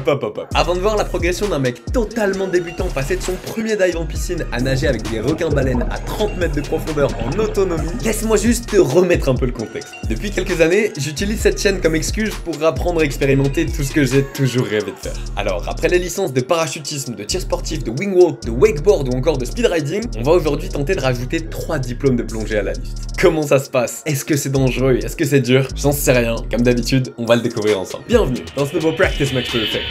Hop. Avant de voir la progression d'un mec totalement débutant passer de son premier dive en piscine à nager avec des requins-baleines à 30 mètres de profondeur en autonomie, laisse-moi juste te remettre un peu le contexte. Depuis quelques années, j'utilise cette chaîne comme excuse pour apprendre à expérimenter tout ce que j'ai toujours rêvé de faire. Alors, après les licences de parachutisme, de tir sportif, de wingwalk, de wakeboard ou encore de speedriding, on va aujourd'hui tenter de rajouter 3 diplômes de plongée à la liste. Comment ça se passe? Est-ce que c'est dangereux? Est-ce que c'est dur? J'en sais rien. Comme d'habitude, on va le découvrir ensemble. Bienvenue dans ce nouveau Practice Makes Perfect.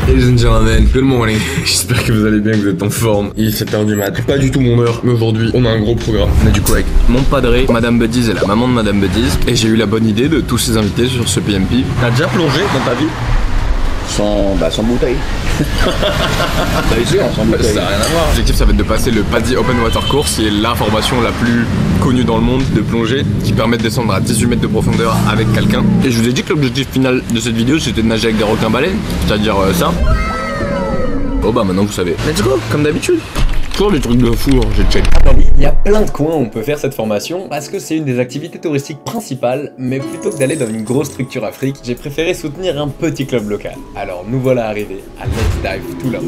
Ladies and gentlemen, good morning. J'espère que vous allez bien, que vous êtes en forme. Il est 7h du mat. Pas du tout mon heure, mais aujourd'hui, on a un gros programme. On est du coup avec mon padré, Madame Buddies et la maman de Madame Buddies. Et j'ai eu la bonne idée de tous ces invités sur ce PMP. T'as déjà plongé dans ta vie? Sans bouteille. T'as essayé sans bouteille. Ça n'a rien à voir. L'objectif, ça va être de passer le PADI Open Water Course, qui est la formation la plus connue dans le monde de plongée, qui permet de descendre à 18 mètres de profondeur avec quelqu'un. Et je vous ai dit que l'objectif final de cette vidéo, c'était de nager avec des requins-baleines, c'est-à-dire ça. Oh bah maintenant vous savez. Let's go, comme d'habitude. Toujours des trucs de fou, hein, j'ai check. À Bali, il y a plein de coins où on peut faire cette formation parce que c'est une des activités touristiques principales, mais plutôt que d'aller dans une grosse structure Afrique, j'ai préféré soutenir un petit club local. Alors nous voilà arrivés à Let's Dive to Learn.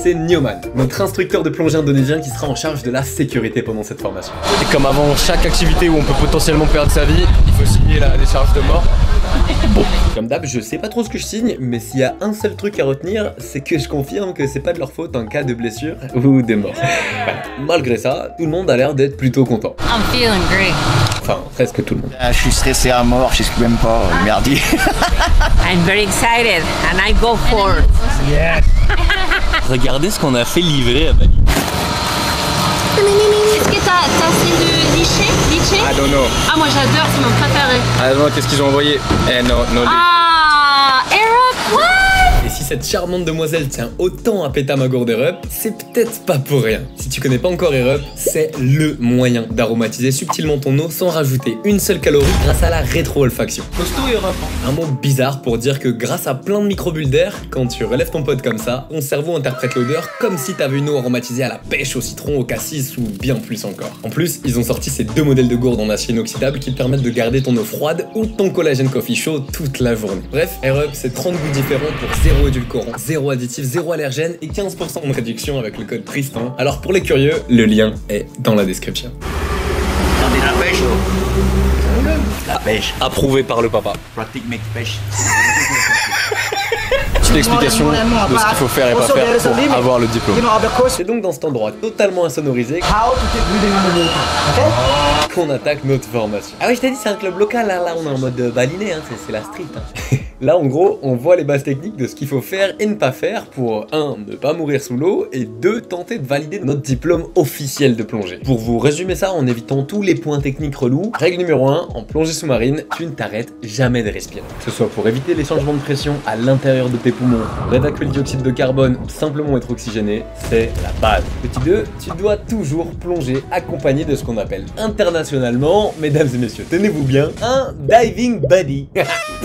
C'est Nyoman, notre instructeur de plongée indonésien qui sera en charge de la sécurité pendant cette formation. Et comme avant chaque activité où on peut potentiellement perdre sa vie, il faut signer la décharge de mort. Bon, comme d'hab, je sais pas trop ce que je signe, mais s'il y a un seul truc à retenir, c'est que je confirme que c'est pas de leur faute en cas de blessure ou de mort. Voilà. Malgré ça, tout le monde a l'air d'être plutôt content. I'm feeling great. Enfin, presque tout le monde. Je suis stressé à mort, je sais même pas, merdier. I'm very excited and I go for it. Yeah. Regardez ce qu'on a fait livrer à Bali. Est-ce que t'as assez de liché? I don't know. Ah moi j'adore, c'est mon préféré. Ah non, qu'est-ce qu'ils ont envoyé? Eh non, non. Ah, Europe, what? Et si cette charmante demoiselle tient autant à Pétamagour d'Europe, c'est peut-être pas pour rien. Si tu connais pas encore Europe, c'est le moyen d'aromatiser subtilement ton eau sans rajouter une seule calorie grâce à la rétro-olfaction. Costaud Europe. Un mot bizarre pour dire que grâce à plein de microbulles d'air, quand tu relèves ton pod comme ça, ton cerveau interprète l'odeur comme si t'avais une eau aromatisée à la pêche, au citron, au cassis ou bien plus encore. En plus, ils ont sorti ces deux modèles de gourdes en acier inoxydable qui te permettent de garder ton eau froide ou ton collagène coffee chaud toute la journée. Bref, Europe, c'est 30 goûts différents pour 0 édulcorant, 0 additif, 0 allergène et 15% de réduction avec le code Tristan. Alors pour les curieux, le lien est dans la description. Attendez, la pêche. La pêche. Approuvé par le papa. Pratique make pêche. Petite explication de ce qu'il faut faire et pas faire pour avoir le diplôme. C'est donc dans cet endroit totalement insonorisé qu'on attaque notre formation. Ah oui, je t'ai dit, c'est un club local, là on est en mode baliné, hein, c'est la street. Hein. Là, en gros, on voit les bases techniques de ce qu'il faut faire et ne pas faire pour 1. Ne pas mourir sous l'eau et 2. Tenter de valider notre diplôme officiel de plongée. Pour vous résumer ça en évitant tous les points techniques relous, règle numéro 1, en plongée sous-marine, tu ne t'arrêtes jamais de respirer. Que ce soit pour éviter les changements de pression à l'intérieur de tes poumons, pour évacuer le dioxyde de carbone ou simplement être oxygéné, c'est la base. Petit 2, tu dois toujours plonger accompagné de ce qu'on appelle internationalement, mesdames et messieurs, tenez-vous bien, un diving buddy.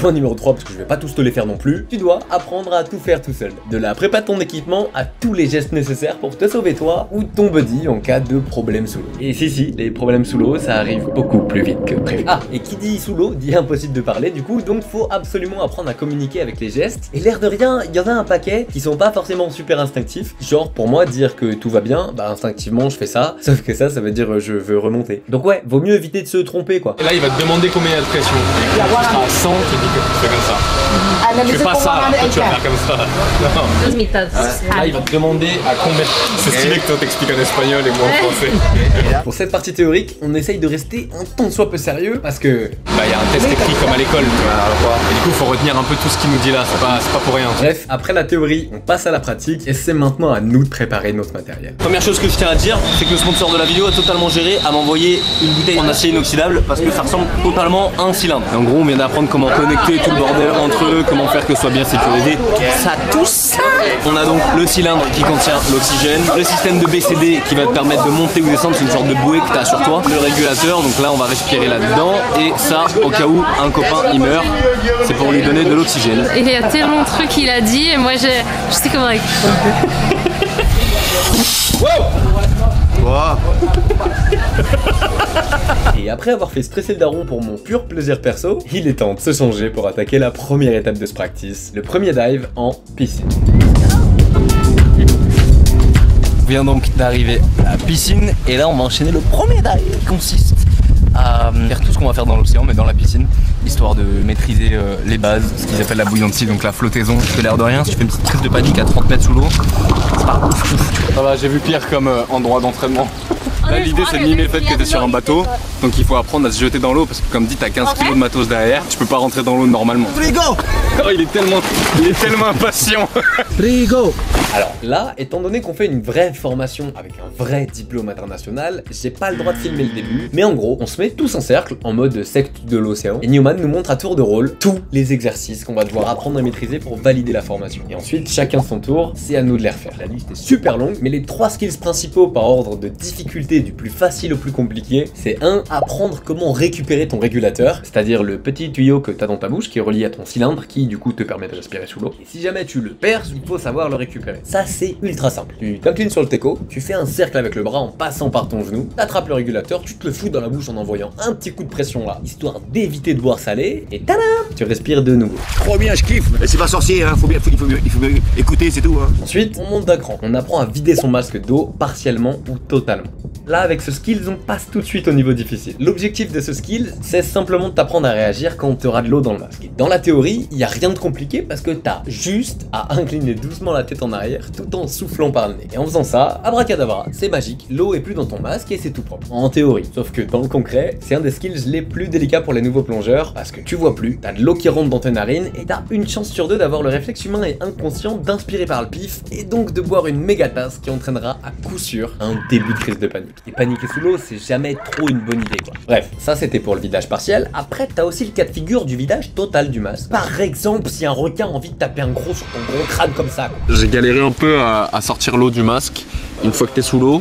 Point numéro 3, parce que je vais pas tous te les faire non plus, tu dois apprendre à tout faire tout seul. De la prépa de ton équipement à tous les gestes nécessaires pour te sauver toi ou ton buddy en cas de problème sous l'eau. Et si, les problèmes sous l'eau, ça arrive beaucoup plus vite que prévu. Ah, et qui dit sous l'eau, dit impossible de parler du coup, donc faut absolument apprendre à communiquer avec les gestes. Et l'air de rien, il y en a un paquet qui sont pas forcément super instinctifs. Genre pour moi, dire que tout va bien, bah instinctivement je fais ça, sauf que ça veut dire je veux remonter. Donc ouais, vaut mieux éviter de se tromper quoi. Et là il va te demander combien il y a de pression. Tu seras à 100, tu dis que tu fais comme ça. Tu fais pas ça, toi, tu vas faire comme ça. Non. 2 méthodes. Là il va te demander à combien. C'est stylé que toi t'expliques en espagnol et moi en français. Pour cette partie théorique, on essaye de rester un tant soit peu sérieux parce que bah il y a un test écrit comme à l'école. Et du coup faut retenir un peu tout ce qu'il nous dit là, c'est pas pour rien. Bref, après la théorie, on passe à la pratique et c'est maintenant à nous de préparer notre matériel. Première chose que je tiens à dire, c'est que le sponsor de la vidéo a totalement géré à m'envoyer une bouteille en acier inoxydable parce que ça ressemble totalement à un cylindre. Et en gros, on vient d'apprendre comment connecter tout le bordel entre eux, comment faire que ce soit bien sécurisé. Ça tout ça. On a donc le cylindre qui contient l'oxygène, le système de BCD qui va te permettre de monter ou descendre, c'est une sorte de bouée que tu as sur toi, le régulateur, donc là on va respirer là-dedans et ça au cas où un copain il meurt, c'est pour lui donner de l'oxygène. Il y a tellement de trucs qu'il a dit et moi je sais comment répondre. Quoi? Et après avoir fait stresser le daron pour mon pur plaisir perso, il est temps de se changer pour attaquer la première étape de ce practice, le premier dive en piscine. On vient donc d'arriver à la piscine et là on va enchaîner le premier dive qui consiste à faire tout ce qu'on va faire dans l'océan mais dans la piscine, histoire de maîtriser les bases, ce qu'ils appellent la buoyancy, donc la flottaison. Je fais l'air de rien, si tu fais une petite crise de panique à 30 mètres sous l'eau, c'est pas ouf. Ça va, j'ai vu pire comme endroit d'entraînement. Là l'idée c'est de mimer le fait que t'es sur un bateau, donc il faut apprendre à se jeter dans l'eau parce que comme dit t'as 15 kg de matos derrière, tu peux pas rentrer dans l'eau normalement. Frigo! Oh, il est tellement impatient. Frigo! Alors là, étant donné qu'on fait une vraie formation avec un vrai diplôme international, j'ai pas le droit de filmer le début, mais en gros, on se met tous en cercle, en mode secte de l'océan, et Newman nous montre à tour de rôle tous les exercices qu'on va devoir apprendre à maîtriser pour valider la formation. Et ensuite, chacun son tour, c'est à nous de les refaire. La liste est super longue, mais les 3 skills principaux par ordre de difficulté du plus facile au plus compliqué, c'est 1. Apprendre comment récupérer ton régulateur, c'est-à-dire le petit tuyau que t'as dans ta bouche qui est relié à ton cylindre, qui du coup te permet de respirer sous l'eau. Et si jamais tu le perds, il faut savoir le récupérer. Ça c'est ultra simple. Tu t'inclines sur le teco, tu fais un cercle avec le bras en passant par ton genou, t'attrapes le régulateur, tu te le fous dans la bouche en envoyant un petit coup de pression là, histoire d'éviter de boire salé, et tada, tu respires de nouveau. Trop bien, je kiffe. Mais c'est pas sorcier, hein. Il faut mieux écouter, c'est tout, hein. Ensuite, on monte d'un cran. On apprend à vider son masque d'eau partiellement ou totalement. Là, avec ce skill, on passe tout de suite au niveau difficile. L'objectif de ce skill, c'est simplement de t'apprendre à réagir quand tu auras de l'eau dans le masque. Et dans la théorie, il n'y a rien de compliqué parce que t'as juste à incliner doucement la tête en arrière tout en soufflant par le nez. Et en faisant ça, abracadabra, c'est magique, l'eau est plus dans ton masque et c'est tout propre. En théorie. Sauf que dans le concret, c'est un des skills les plus délicats pour les nouveaux plongeurs parce que tu vois plus, t'as de l'eau qui rentre dans tes narines et t'as une chance sur 2 d'avoir le réflexe humain et inconscient d'inspirer par le pif et donc de boire une méga tasse qui entraînera à coup sûr un début de crise de panique. Et paniquer sous l'eau, c'est jamais trop une bonne idée quoi. Bref, ça c'était pour le vidage partiel. Après, t'as aussi le cas de figure du vidage total du masque. Par exemple, si un requin a envie de taper un gros sur ton gros crâne comme ça quoi. J'ai galéré un peu à sortir l'eau du masque une fois que t'es sous l'eau.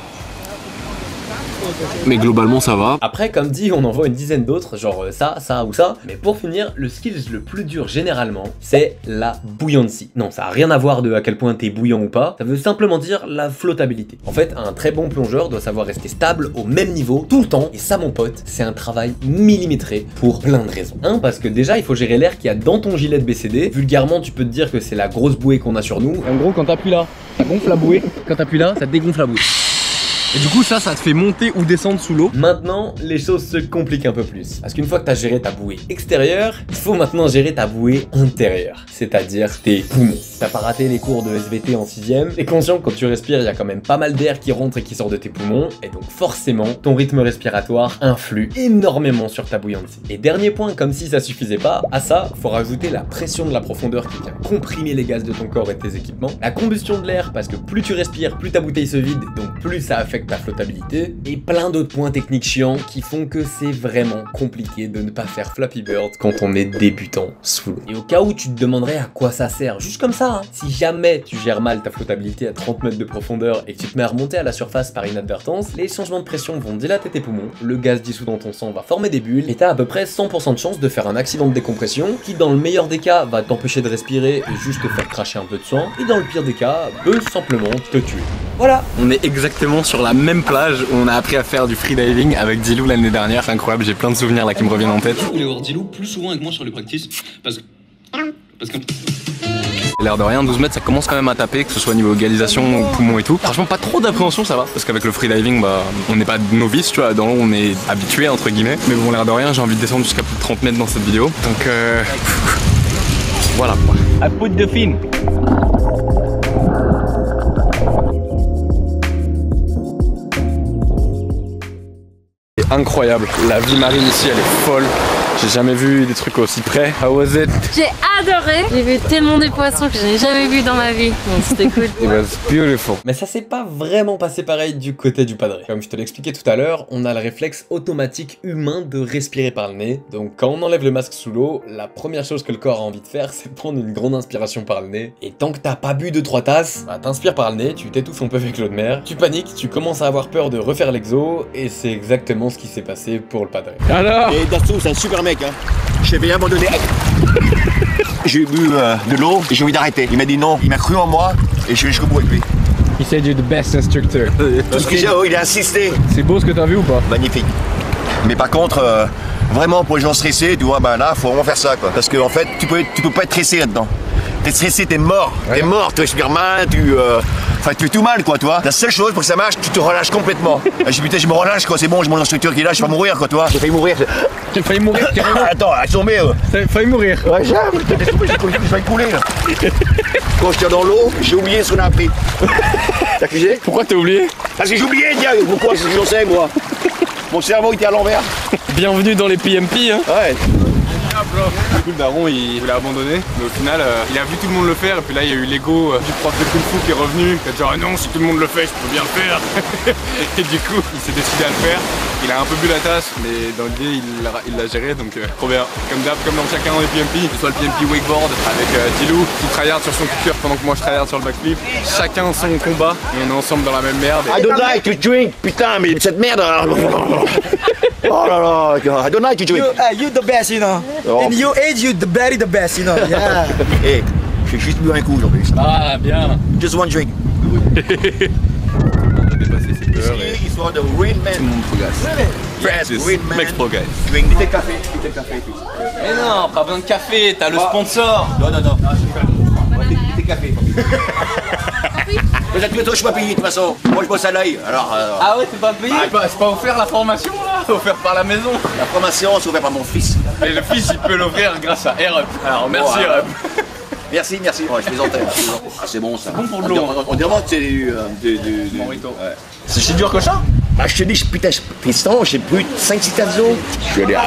Mais globalement ça va. Après, comme dit, on en voit une dizaine d'autres, genre ça, ça ou ça. Mais pour finir, le skill le plus dur généralement, c'est la buoyancy. Non, ça a rien à voir de à quel point t'es bouillant ou pas. Ça veut simplement dire la flottabilité. En fait, un très bon plongeur doit savoir rester stable au même niveau tout le temps. Et ça, mon pote, c'est un travail millimétré pour plein de raisons. Parce que déjà, il faut gérer l'air qu'il y a dans ton gilet de BCD. Vulgairement, tu peux te dire que c'est la grosse bouée qu'on a sur nous. En gros, quand t'appuies là, ça gonfle la bouée. Quand t'appuies là, ça dégonfle la bouée. Et du coup ça te fait monter ou descendre sous l'eau. Maintenant, les choses se compliquent un peu plus. Parce qu'une fois que tu as géré ta bouée extérieure, il faut maintenant gérer ta bouée intérieure. C'est-à-dire tes poumons. T'as pas raté les cours de SVT en 6ème. T'es conscient que quand tu respires, il y a quand même pas mal d'air qui rentre et qui sort de tes poumons. Et donc forcément, ton rythme respiratoire influe énormément sur ta buoyancy. Et dernier point, comme si ça suffisait pas, à ça, faut rajouter la pression de la profondeur qui vient comprimer les gaz de ton corps et de tes équipements. La combustion de l'air, parce que plus tu respires, plus ta bouteille se vide, donc plus ça affecte ta flottabilité, et plein d'autres points techniques chiants qui font que c'est vraiment compliqué de ne pas faire Flappy Bird quand on est débutant sous l'eau. Et au cas où tu te demanderais à quoi ça sert, juste comme ça, si jamais tu gères mal ta flottabilité à 30 mètres de profondeur et que tu te mets à remonter à la surface par inadvertance, les changements de pression vont dilater tes poumons, le gaz dissous dans ton sang va former des bulles, et t'as à peu près 100% de chance de faire un accident de décompression qui dans le meilleur des cas va t'empêcher de respirer et juste te faire cracher un peu de sang, et dans le pire des cas, peut simplement te tuer. Voilà. On est exactement sur la même plage où on a appris à faire du freediving avec Dilou l'année dernière. C'est incroyable, j'ai plein de souvenirs là qui me reviennent en tête. Je voulais voir Dilou plus souvent avec moi sur les practices parce que L'air de rien, 12 mètres ça commence quand même à taper, que ce soit niveau égalisation ou poumon et tout. Franchement pas trop d'appréhension, ça va, parce qu'avec le freediving bah on n'est pas novice, tu vois, dans l'eau on est habitué entre guillemets. Mais bon, l'air de rien, j'ai envie de descendre jusqu'à plus de 30 mètres dans cette vidéo. Donc voilà. À peau de dauphine. C'est incroyable, la vie marine ici elle est folle. J'ai jamais vu des trucs aussi près. How was it? J'ai adoré. J'ai vu tellement de poissons que je n'ai jamais vu dans ma vie. Donc c'était cool. It was beautiful. Mais ça s'est pas vraiment passé pareil du côté du padré. Comme je te l'expliquais tout à l'heure, on a le réflexe automatique humain de respirer par le nez. Donc quand on enlève le masque sous l'eau, la première chose que le corps a envie de faire, c'est prendre une grande inspiration par le nez. Et tant que t'as pas bu 2-3 tasses, bah t'inspires par le nez, tu t'étouffes un peu avec l'eau de mer, tu paniques, tu commences à avoir peur de refaire l'exo, et c'est exactement ce qui s'est passé pour le padré. Alors Et Dassault, c'est un super mec, hein. Je vais abandonner. J'ai bu de l'eau et j'ai envie d'arrêter. Il m'a dit non, il m'a cru en moi et je vais jusqu'au bout avec lui. He said you're the best instructor. Parce que il a insisté. C'est beau ce que t'as vu ou pas? Magnifique. Mais par contre, vraiment pour les gens stressés, tu vois, ben là, faut vraiment faire ça, quoi. Parce que en fait, tu peux pas être stressé là-dedans. T'es stressé, t'es mort. Ouais. T'es mort, tu respires mal, enfin, tu fais tout mal, quoi, tu vois. La seule chose pour que ça marche, tu te relâches complètement. J'ai dit, putain, je me relâche, quoi, c'est bon, j'ai mon instructeur qui est là, je vais pas mourir, quoi, tu vois. J'ai failli mourir. J'ai failli mourir, carrément. Attends, assommé. T'as failli mourir. Ouais, j'ai failli couler, là. Quand je tire dans l'eau, j'ai oublié ce qu'on a appris. T'as accusé? Pourquoi t'as oublié? Parce que j'ai oublié, tiens, pourquoi? C'est ce que j'en sais, moi. Mon cerveau était à l'envers. Bienvenue dans les PMP, hein. Ouais. Du coup, le daron il voulait abandonner, mais au final il a vu tout le monde le faire, et puis là il y a eu l'ego du prof de Kung Fu qui est revenu. Il a dit ah non, si tout le monde le fait, je peux bien le faire. Et du coup, il s'est décidé à le faire. Il a un peu bu la tasse, mais dans l'idée il l'a géré, donc trop bien. Comme d'hab, comme dans chacun des PMP, que ce soit le PMP wakeboard avec Dilou qui tryhard sur son cœur pendant que moi je tryhard sur le backflip. Chacun son combat, et on est ensemble dans la même merde. I don't like to drink, putain, mais cette merde. Oh là là, I don't like to drink. You the best, you know. Oh. In your age, you the very the best, you know. Yeah. Hey, j'ai juste bu un coup aujourd'hui. Ah bien. Just one drink. On a dépassé ses peurs et Ici, histoire de real man. tout le monde progresse. Yes, real man. Mec progresse. Drink. Mettez café, please. Mais non, pas besoin de café, t'as le sponsor. Non. Mettez café. Toi, je suis pas payé de toute façon. Moi, je bosse à l'œil. Alors. Ah ouais, t'es pas payé? C'est pas offert la formation là? Offert par la maison. La formation, c'est ouvert par mon fils. Et le fils il peut l'offrir grâce à Air-Up. Alors merci Ouais. Air-Up. Merci. Ouais, je plaisantais. Ah, c'est bon ça. bon pour l'eau. On dirait que c'est du. Morito. Ouais. C'est chez dur cochon? Bah, je te dis, putain, piston, j'ai plus de 5-6 tasses d'eau. Je suis allé,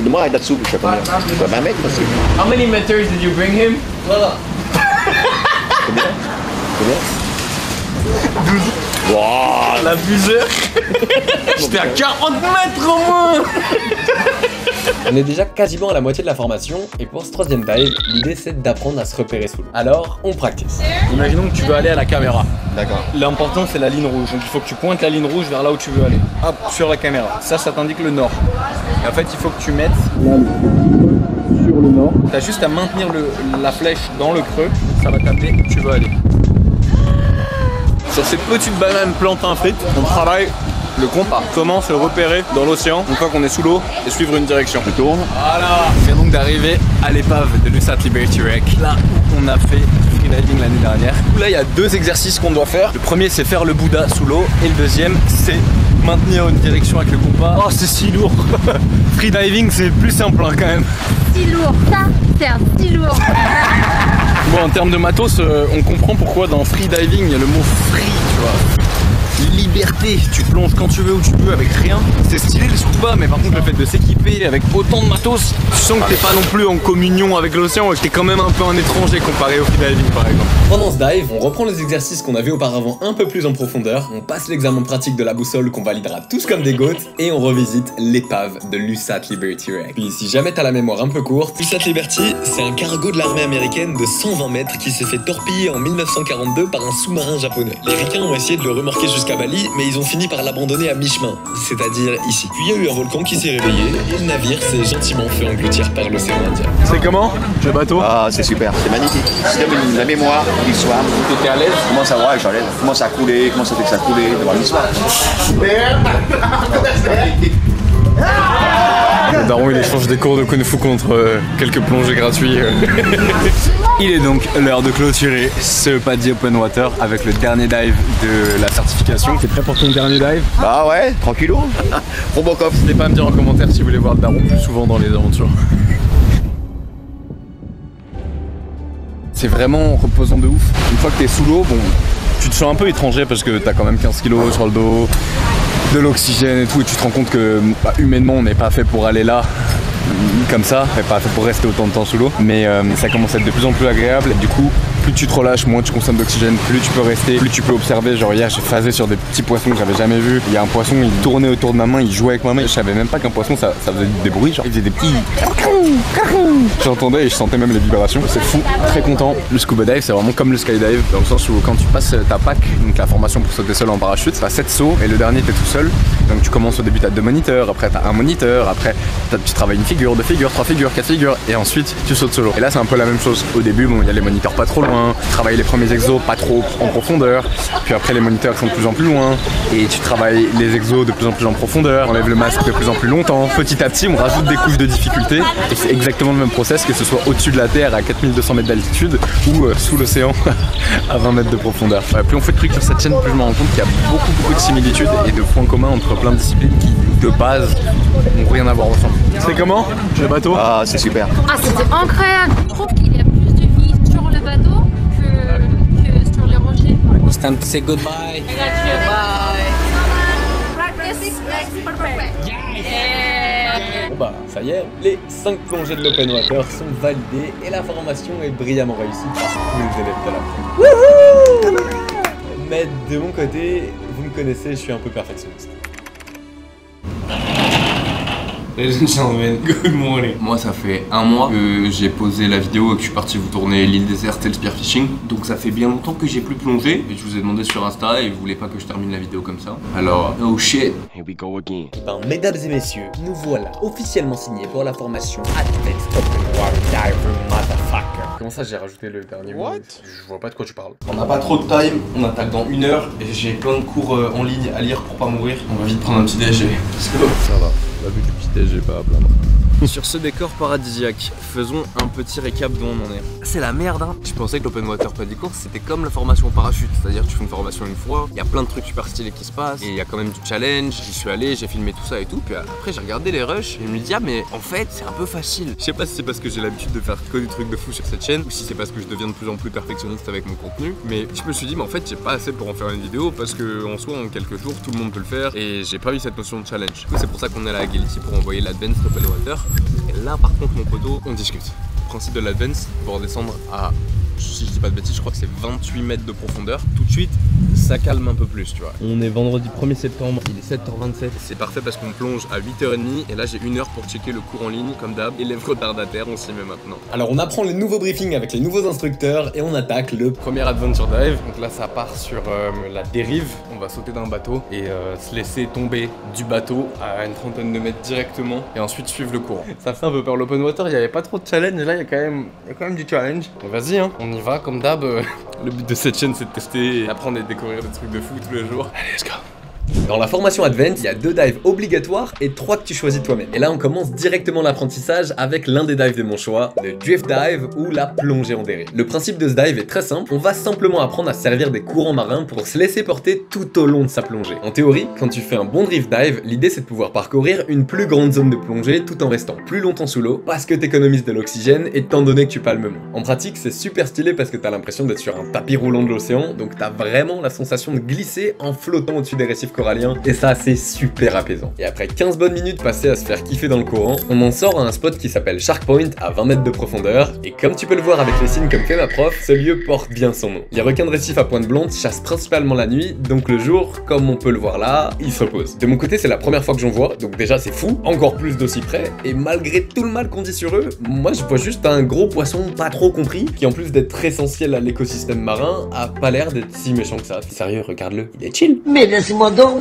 moi, là-dessous, je sais pas combien. Je dois 20 mètres, aussi. How many meters did you bring him? Voilà. Combien? 12. Wow. L'abuseur. J'étais à 40 mètres au moins. On est déjà quasiment à la moitié de la formation, et pour ce troisième dive, l'idée c'est d'apprendre à se repérer sous l'eau. Alors, on practice. Imaginons que tu veux aller à la caméra. D'accord. L'important c'est la ligne rouge. Donc il faut que tu pointes la ligne rouge vers là où tu veux aller. Hop, sur la caméra. Ça t'indique le nord. Et en fait, il faut que tu mettes là, sur le nord. T'as juste à maintenir la flèche dans le creux. Ça va t'amener où tu veux aller. Sur ces petites bananes plantain frites, on travaille le compas. Comment se repérer dans l'océan une fois qu'on est sous l'eau et suivre une direction. Tu tournes. Voilà. C'est donc d'arriver à l'épave de l'USAT Liberty Wreck. Là où on a fait du freediving l'année dernière. Là, il y a deux exercices qu'on doit faire. Le premier, c'est faire le Bouddha sous l'eau. Et le deuxième, c'est maintenir une direction avec le compas. Oh, c'est si lourd. Freediving, c'est plus simple hein, quand même. Si lourd, ça, c'est un si lourd. Bon, en termes de matos, on comprend pourquoi dans freediving, il y a le mot free, tu vois. Liberté, tu plonges quand tu veux, où tu veux, avec rien. C'est stylé le scuba, mais par contre le fait de s'équiper avec autant de matos, tu sens que t'es pas non plus en communion avec l'océan et que t'es quand même un peu un étranger comparé au freediving par exemple. Pendant ce dive, on reprend les exercices qu'on avait auparavant un peu plus en profondeur, on passe l'examen pratique de la boussole qu'on validera tous comme des goats, et on revisite l'épave de l'USAT Liberty Wreck. Puis si jamais t'as la mémoire un peu courte, l'USAT Liberty, c'est un cargo de l'armée américaine de 120 mètres qui s'est fait torpiller en 1942 par un sous-marin japonais. Les ricains ont essayé de le remorquer jusqu'à Bali, mais ils ont fini par l'abandonner à mi-chemin, c'est-à-dire ici. Puis il y a eu un volcan qui s'est réveillé, et le navire s'est gentiment fait engloutir par l'océan Indien. C'est comment le bateau? Ah, c'est super, c'est magnifique. C'est comme la mémoire de l'histoire. T'étais à l'aise? Comment ça va, je suis à l'aise. Comment ça a coulé, comment ça fait que ça a coulé, devant l'histoire. Le daron il échange des cours de Kung Fu contre quelques plongées gratuits. Il est donc l'heure de clôturer ce PADI Open Water avec le dernier dive de la certification. T'es prêt pour ton dernier dive? Ah ouais, tranquillo. Robocop. N'hésitez pas à me dire en commentaire si vous voulez voir le daron plus souvent dans les aventures. C'est vraiment reposant de ouf. Une fois que t'es sous l'eau, bon, tu te sens un peu étranger parce que t'as quand même 15 kilos sur le dos, de l'oxygène et tout, et tu te rends compte que bah, humainement on n'est pas fait pour aller là comme ça, on n'est pas fait pour rester autant de temps sous l'eau, mais ça commence à être de plus en plus agréable, et du coup plus tu te relâches, moins tu consommes d'oxygène, plus tu peux rester, plus tu peux observer. Genre hier j'ai phasé sur des petits poissons que j'avais jamais vus. Il y a un poisson, il tournait autour de ma main, il jouait avec ma main. Je savais même pas qu'un poisson ça faisait des bruits, genre il faisait des petits. J'entendais et je sentais même les vibrations. C'est fou, très content. Le scuba dive c'est vraiment comme le skydive, dans le sens où quand tu passes ta PAC, donc la formation pour sauter seul en parachute, t'as 7 sauts et le dernier t'es tout seul. Donc tu commences au début t'as 2 moniteurs, après t'as un moniteur, après tu travailles une figure, 2 figures, 3 figures, 4 figures, et ensuite tu sautes solo. Et là c'est un peu la même chose. Au début bon il y a les moniteurs pas trop loin, loin, tu travailles les premiers exos pas trop en profondeur, puis après les moniteurs sont de plus en plus loin, et tu travailles les exos de plus en plus en profondeur, on enlève le masque de plus en plus longtemps. Petit à petit, on rajoute des couches de difficulté, et c'est exactement le même process que ce soit au-dessus de la Terre à 4200 mètres d'altitude ou sous l'océan à 20 mètres de profondeur. Ouais, plus on fait de trucs sur cette chaîne, plus je me rends compte qu'il y a beaucoup de similitudes et de points communs entre plein de disciplines qui, de base, n'ont rien à voir ensemble. C'est comment le bateau? Ah, c'est super. Ah, c'était incroyable. Je trouve qu'il y a plus de vie sur le bateau que sur les rochers. It's time to say goodbye. Bon bah, ça y est, les 5 plongées de l'Open Water sont validées et la formation est brillamment réussie par tous les élèves de la pro. Mais de mon côté, vous me connaissez, je suis un peu perfectionniste. Ladies and gentlemen, good morning. Moi, ça fait un mois que j'ai posé la vidéo et que je suis parti vous tourner l'île déserte et le spearfishing. Donc ça fait bien longtemps que j'ai plus plongé. Et je vous ai demandé sur Insta et vous voulez pas que je termine la vidéo comme ça. Alors, oh shit. Here we go again. Ben, mesdames et messieurs, nous voilà officiellement signés pour la formation Advanced Open Water Diver Motherfucker. Comment ça j'ai rajouté le dernier mot? Je vois pas de quoi tu parles. On n'a pas trop de time, on attaque dans 1 heure et j'ai plein de cours en ligne à lire pour pas mourir. On va vite prendre un petit déj. Let's go. Ça va, on a vu du petit déj, j'ai pas à plaindre. Sur ce décor paradisiaque, faisons un petit récap d'où on en est. C'est la merde hein. Je pensais que l'Open Water Paddy Course c'était comme la formation en parachute, c'est-à-dire tu fais une formation une fois, il y a plein de trucs super stylés qui se passent, et il y a quand même du challenge, j'y suis allé, j'ai filmé tout ça et tout, puis après j'ai regardé les rushs et je me dis ah mais en fait c'est un peu facile. Je sais pas si c'est parce que j'ai l'habitude de faire que des trucs de fou sur cette chaîne, ou si c'est parce que je deviens de plus en plus perfectionniste avec mon contenu, mais je me suis dit mais en fait j'ai pas assez pour en faire une vidéo parce que en soi en quelques jours tout le monde peut le faire et j'ai pas eu cette notion de challenge. Du coup c'est pour ça qu'on est là à Agility pour envoyer l'Advanced Open Water. Et là par contre mon poteau, on discute. Le principe de l'Advance, pour descendre à, si je dis pas de bêtises, je crois que c'est 28 mètres de profondeur. Tout de suite, ça calme un peu plus, tu vois. On est vendredi 1er septembre, il est 7h27. C'est parfait parce qu'on plonge à 8h30 et là j'ai 1 heure pour checker le cours en ligne comme d'hab. Élève retardataire, on s'y met maintenant. Alors on apprend les nouveaux briefings avec les nouveaux instructeurs et on attaque le premier adventure dive. Donc là ça part sur la dérive. On va sauter d'un bateau et se laisser tomber du bateau à une trentaine de mètres directement et ensuite suivre le courant. Ça fait un peu peur. L'open water, il n'y avait pas trop de challenge et là il y a quand même du challenge. Vas-y hein, on y va comme d'hab. Le but de cette chaîne c'est de tester et apprendre et découvrir des trucs de fou tous les jours. Allez, let's go. Dans la formation Advance, il y a 2 dives obligatoires et 3 que tu choisis toi-même. Et là on commence directement l'apprentissage avec l'un des dives de mon choix, le drift dive ou la plongée en dérive. Le principe de ce dive est très simple, on va simplement apprendre à servir des courants marins pour se laisser porter tout au long de sa plongée. En théorie, quand tu fais un bon drift dive, l'idée c'est de pouvoir parcourir une plus grande zone de plongée tout en restant plus longtemps sous l'eau parce que t'économises de l'oxygène étant donné que tu palmes moins. En pratique c'est super stylé parce que t'as l'impression d'être sur un tapis roulant de l'océan, donc t'as vraiment la sensation de glisser en flottant au-dessus des récifs coralliens et ça c'est super apaisant. Et après 15 bonnes minutes passées à se faire kiffer dans le courant, on en sort à un spot qui s'appelle Shark Point à 20 mètres de profondeur et comme tu peux le voir avec les signes comme fait ma prof, ce lieu porte bien son nom. Les requins de récif à pointe blonde chassent principalement la nuit, donc le jour, comme on peut le voir là, ils se reposent. De mon côté c'est la première fois que j'en vois, donc déjà c'est fou, encore plus d'aussi près, et malgré tout le mal qu'on dit sur eux, moi je vois juste un gros poisson pas trop compris, qui en plus d'être essentiel à l'écosystème marin, a pas l'air d'être si méchant que ça. Sérieux, regarde-le, il est chill. Mais laisse-moi dormir.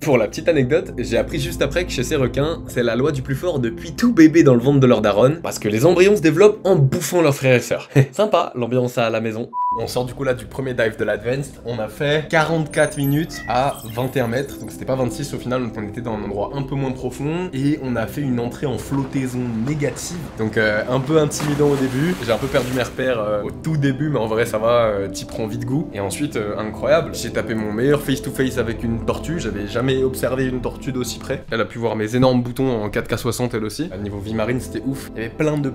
Pour la petite anecdote, j'ai appris juste après que chez ces requins, c'est la loi du plus fort depuis tout bébé dans le ventre de leur daronne, parce que les embryons se développent en bouffant leurs frères et sœurs. Sympa, l'ambiance à la maison. On sort du coup là du premier dive de l'Advanced, on a fait 44 minutes à 21 mètres, donc c'était pas 26 au final, donc on était dans un endroit un peu moins profond, et on a fait une entrée en flottaison négative, donc un peu intimidant au début, j'ai un peu perdu mes repères au tout début, mais en vrai ça va, t'y prends vite goût, et ensuite incroyable, j'ai tapé mon meilleur face-to-face avec une tortue, j'avais jamais observé une tortue d'aussi près, elle a pu voir mes énormes boutons en 4K60 elle aussi, à niveau vie marine c'était ouf, il y avait plein de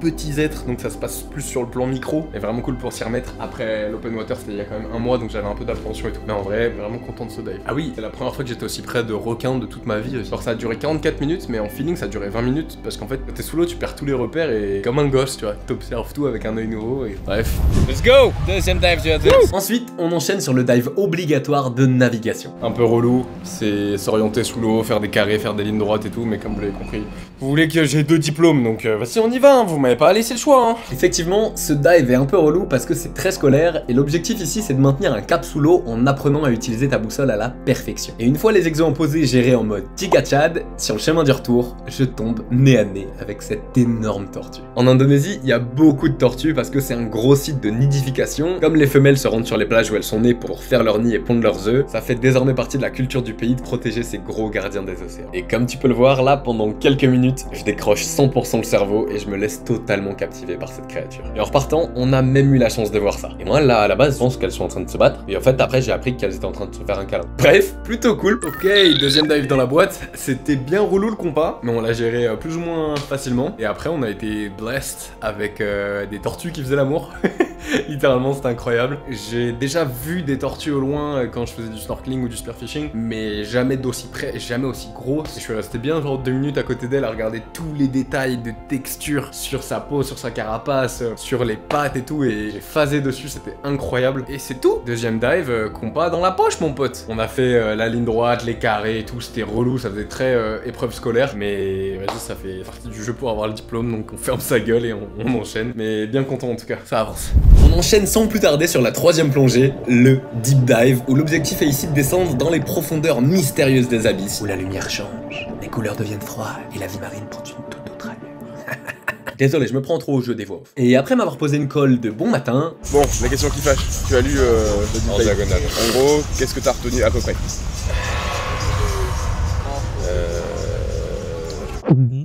petits êtres, donc ça se passe plus sur le plan micro, et vraiment cool pour s'y remettre. Après l'open water c'était il y a quand même un mois, donc j'avais un peu d'appréhension et tout, mais en vrai vraiment content de ce dive. Ah oui, c'est la première fois que j'étais aussi près de requins de toute ma vie. Alors ça a duré 44 minutes, mais en feeling ça a duré 20 minutes, parce qu'en fait quand t'es sous l'eau tu perds tous les repères et comme un gosse tu vois, t'observes tout avec un œil nouveau et bref. Let's go. Deuxième dive du Advance. Ensuite on enchaîne sur le dive obligatoire de navigation. Un peu relou, c'est s'orienter sous l'eau, faire des carrés, faire des lignes droites et tout, mais comme vous l'avez compris, vous voulez que j'ai 2 diplômes, donc vas-y on y va, hein. vous m'avez pas laissé le choix, hein. Effectivement, ce dive est un peu relou parce que c'est très scolaire et l'objectif ici c'est de maintenir un cap sous l'eau en apprenant à utiliser ta boussole à la perfection. Et une fois les exos imposés gérés en mode Giga Chad, sur le chemin du retour, je tombe nez à nez avec cette énorme tortue. En Indonésie, il y a beaucoup de tortues parce que c'est un gros site de nidification. Comme les femelles se rendent sur les plages où elles sont nées pour faire leur nid et pondre leurs œufs, ça fait désormais partie de la culture du pays de protéger ces gros gardiens des océans. Et comme tu peux le voir là, pendant quelques minutes, je décroche 100% le cerveau et je me laisse totalement captiver par cette créature. Et en repartant, on a même eu la chance de voir ça. Et moi là à la base, je pense qu'elles sont en train de se battre. Et en fait après j'ai appris qu'elles étaient en train de se faire un câlin. Bref, plutôt cool. Ok, deuxième dive dans la boîte. C'était bien relou le compas, mais on l'a géré plus ou moins facilement. Et après on a été blessed avec des tortues qui faisaient l'amour. Littéralement c'était incroyable. J'ai déjà vu des tortues au loin quand je faisais du snorkeling ou du spearfishing, mais jamais d'aussi près et jamais aussi grosse. Je suis resté bien genre 2 minutes à côté d'elle à regarder tous les détails de texture sur sa peau, sur sa carapace, sur les pattes et tout, et j'ai phasé dessus, c'était incroyable. Et c'est tout. Deuxième dive, compas dans la poche mon pote. On a fait la ligne droite, les carrés et tout, c'était relou, ça faisait très épreuve scolaire, mais vas-y ça fait partie du jeu pour avoir le diplôme, donc on ferme sa gueule et on enchaîne. Mais bien content en tout cas, ça avance. On enchaîne sans plus tarder sur la troisième plongée, le deep dive, où l'objectif est ici de descendre dans les profondeurs mystérieuses des abysses, où la lumière change, les couleurs deviennent froides et la vie marine prend une toute autre allure. Désolé, je me prends trop au jeu des voix off. Et après m'avoir posé une colle de bon matin... Bon, la question qui fâche, tu as lu le deep dive. En gros, qu'est-ce que t'as retenu à peu près?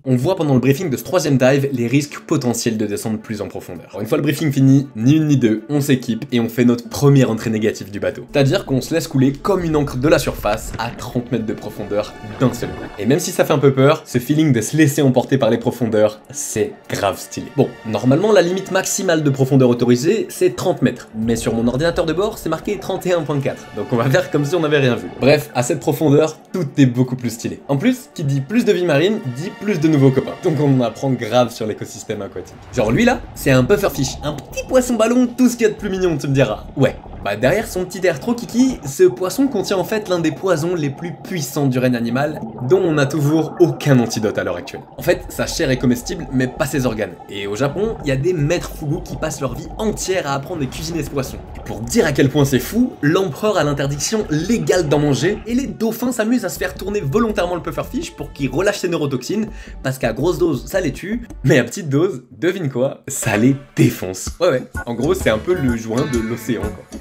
On voit pendant le briefing de ce troisième dive les risques potentiels de descendre plus en profondeur. Alors une fois le briefing fini, ni une ni deux, on s'équipe et on fait notre première entrée négative du bateau. C'est-à-dire qu'on se laisse couler comme une encre de la surface à 30 mètres de profondeur d'un seul coup. Et même si ça fait un peu peur, ce feeling de se laisser emporter par les profondeurs, c'est grave stylé. Bon, normalement la limite maximale de profondeur autorisée, c'est 30 mètres. Mais sur mon ordinateur de bord, c'est marqué 31.4. Donc on va faire comme si on n'avait rien vu. Bref, à cette profondeur, tout est beaucoup plus stylé. En plus, qui dit plus de vie marine, dit plus de nouveaux copains. Donc on en apprend grave sur l'écosystème aquatique. Genre lui là, c'est un pufferfish, un petit poisson ballon, tout ce qu'il y a de plus mignon, tu me diras. Ouais. Bah derrière son petit air trop kiki, ce poisson contient en fait l'un des poisons les plus puissants du règne animal, dont on n'a toujours aucun antidote à l'heure actuelle. En fait, sa chair est comestible, mais pas ses organes. Et au Japon, il y a des maîtres fugu qui passent leur vie entière à apprendre à cuisiner ce poisson. Et pour dire à quel point c'est fou, l'empereur a l'interdiction légale d'en manger, et les dauphins s'amusent à se faire tourner volontairement le pufferfish pour qu'il relâche ses neurotoxines, parce qu'à grosse dose, ça les tue, mais à petite dose, devine quoi, ça les défonce. Ouais, en gros, c'est un peu le joint de l'océan, quoi.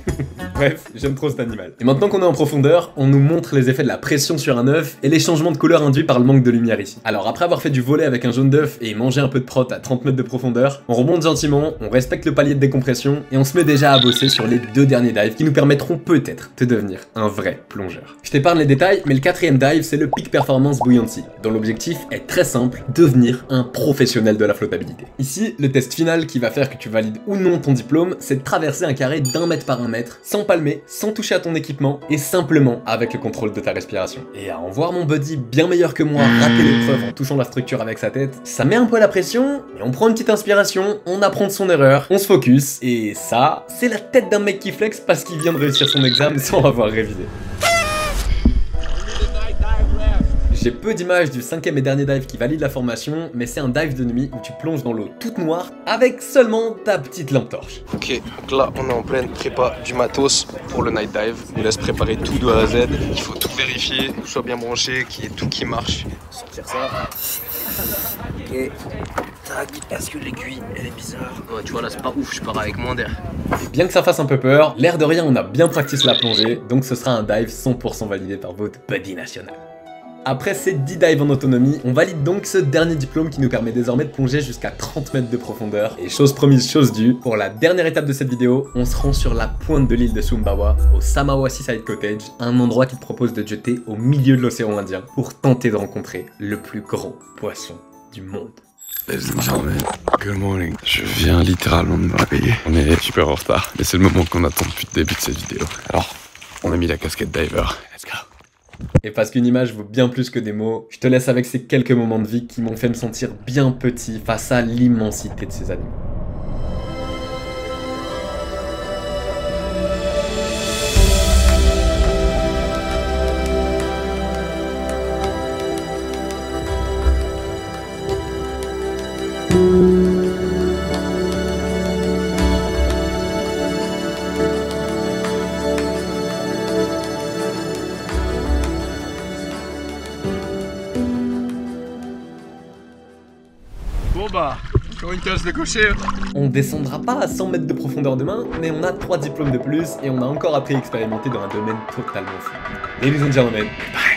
Bref, j'aime trop cet animal. Et maintenant qu'on est en profondeur, on nous montre les effets de la pression sur un œuf et les changements de couleur induits par le manque de lumière ici. Alors après avoir fait du volet avec un jaune d'œuf et manger un peu de prot à 30 mètres de profondeur, on remonte gentiment, on respecte le palier de décompression et on se met déjà à bosser sur les 2 derniers dives qui nous permettront peut-être de devenir un vrai plongeur. Je t'épargne les détails, mais le 4e dive c'est le Peak Performance Buoyancy, dont l'objectif est très simple, devenir un professionnel de la flottabilité. Ici, le test final qui va faire que tu valides ou non ton diplôme, c'est de traverser un carré d'1 mètre par 1 mètre, sans palmer, sans toucher à ton équipement et simplement avec le contrôle de ta respiration. Et à en voir mon buddy bien meilleur que moi rater l'épreuve en touchant la structure avec sa tête, ça met un peu la pression, mais on prend une petite inspiration, on apprend de son erreur, on se focus, et ça, c'est la tête d'un mec qui flex parce qu'il vient de réussir son examen sans avoir révisé. J'ai peu d'images du 5e et dernier dive qui valide la formation, mais c'est un dive de nuit où tu plonges dans l'eau toute noire avec seulement ta petite lampe torche. Ok, donc là on est en pleine prépa du matos pour le night dive. On nous laisse préparer tout de A à Z. Il faut tout vérifier, que tout soit bien branché, qu'il y ait tout qui marche. Sortir ça. Ok. Tac, est-ce que l'aiguille elle est bizarre? Ouais, tu vois là c'est pas ouf, je pars avec moins d'air. Et bien que ça fasse un peu peur, l'air de rien on a bien practice la plongée, donc ce sera un dive 100% validé par votre buddy national. Après ces 10 dives en autonomie, on valide donc ce dernier diplôme qui nous permet désormais de plonger jusqu'à 30 mètres de profondeur. Et chose promise, chose due, pour la dernière étape de cette vidéo, on se rend sur la pointe de l'île de Sumbawa, au Samawa Seaside Cottage, un endroit qui te propose de te jeter au milieu de l'océan Indien pour tenter de rencontrer le plus grand poisson du monde. Ladies and gentlemen, good morning. Je viens littéralement de me réveiller. On est super en retard, mais c'est le moment qu'on attend depuis le début de cette vidéo. Alors, on a mis la casquette diver. Let's go. Et parce qu'une image vaut bien plus que des mots, je te laisse avec ces quelques moments de vie qui m'ont fait me sentir bien petit face à l'immensité de ces animaux. Bon bah, encore une case de cocher. On descendra pas à 100 mètres de profondeur demain, mais on a 3 diplômes de plus et on a encore appris à expérimenter dans un domaine totalement fou. Ladies and gentlemen, bye.